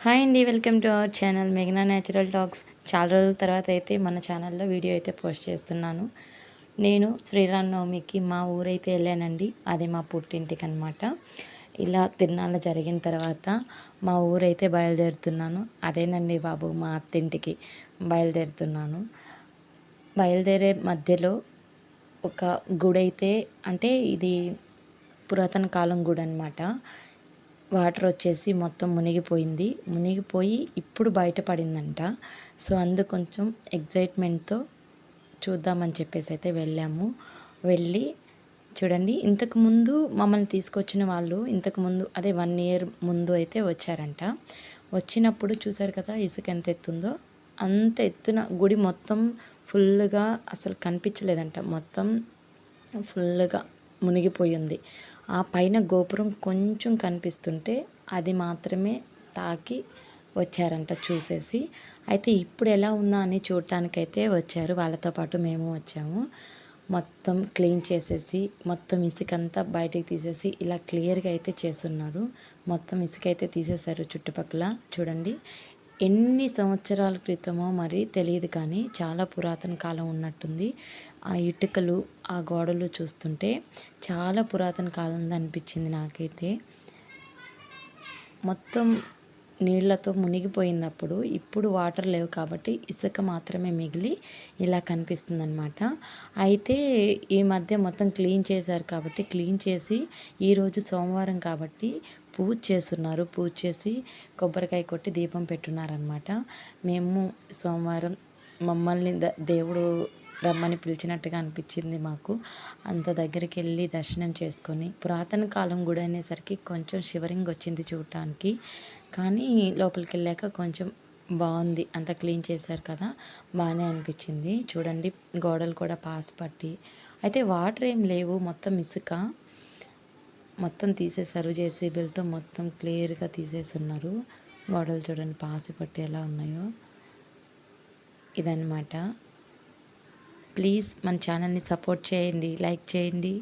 Hi అండి. Welcome to our channel మేఘనా natural talks. చాలా రోజుల తర్వాత అయితే మన ఛానల్‌లో వీడియో అయితే పోస్ట్ చేస్తున్నాను. నేను శ్రీరామనవమికి మా ఊరైతే వెళ్ళానండి. అది మా పుట్టింటికనమాట. ఇలా తిరునాళ్ళు జరిగిన తర్వాత మా ఊరైతే బయలుదేరుతున్నాను. అదేనండి బాబు మా అత్తింటికి బయలుదేరుతున్నాను. బయలుదేరే మధ్యలో ఒక గుడైతే అంటే ఇది పురాతన కాలం గుడనమాట. వాటర్ వచ్చేసి మొత్తం మునిగిపోయింది. మునిగిపోయి ఇప్పుడు బయటపడిందంట. సో, కొంచెం ఎక్సైట్‌మెంట్‌తో చూద్దామని చెప్పేసి అయితే వెళ్ళాము. వెళ్ళి చూడండి, ఇంతకుముందు మమ్మల్ని తీసుకొచ్చిన వాళ్ళు ఇంతకుముందు అదే 1 ఇయర్ ముందు అయితే వచ్చారంట. వచ్చినప్పుడు చూసారు కదా ఇసుక ఎంత ఎత్తుందో, అంత ఎత్తున గుడి మొత్తం ఫుల్లుగా అసలు కనిపించలేదంట. మొత్తం ఫుల్లుగా మునిగిపోయింది. ఆ పైన గోపురం కొంచెం కనిపిస్తుంటే అది మాత్రమే తాకి వచ్చారంట చూసేసి. అయితే ఇప్పుడు ఎలా ఉందా అని చూడటానికైతే వచ్చారు. వాళ్ళతో పాటు మేము వచ్చాము. మొత్తం క్లీన్ చేసేసి, మొత్తం ఇసుకంతా బయటికి తీసేసి ఇలా క్లియర్‌గా అయితే చేసున్నారు. మొత్తం ఇసుకైతే తీసేశారు చుట్టుపక్కల. చూడండి, ఎన్ని సంవత్సరాల క్రితమో మరి తెలీదు కానీ చాలా పురాతన కాలం ఉన్నట్టుంది. ఆ ఇటుకలు, ఆ గోడలు చూస్తుంటే చాలా పురాతన కాలంది అనిపించింది నాకైతే. మొత్తం నీళ్ళతో మునిగిపోయిందప్పుడు. ఇప్పుడు వాటర్ లేవు కాబట్టి ఇసుక మాత్రమే మిగిలి ఇలా కనిపిస్తుందనమాట. అయితే ఈ మధ్య మొత్తం క్లీన్ చేశారు కాబట్టి క్లీన్ చేసి ఈరోజు సోమవారం కాబట్టి పూజ చేస్తున్నారు. పూజ చేసి కొబ్బరికాయ కొట్టి దీపం పెట్టున్నారనమాట. మేము సోమవారం మమ్మల్ని దేవుడు రమ్మని పిలిచినట్టుగా అనిపించింది మాకు. అంత దగ్గరికెళ్ళి దర్శనం చేసుకొని, పురాతన కాలం గుడి అనేసరికి కొంచెం షివరింగ్ వచ్చింది చూడటానికి. కానీ లోపలికెళ్ళాక కొంచెం బావుంది. అంతా క్లీన్ చేశారు కదా! బానే అనిపించింది. చూడండి, గోడలు కూడా పాసి పట్టి అయితే వాటర్ ఏం లేవు. మొత్తం ఇసుక. మొత్తం తీసేశారు. జేసీబీలతో మొత్తం క్లియర్‌గా తీసేసున్నారు. గోడలు చూడండి పాసి పట్టి ఎలా ఉన్నాయో. ఇదనమాట. ప్లీజ్ మన ఛానల్‌ని సపోర్ట్ చేయండి. లైక్ చేయండి.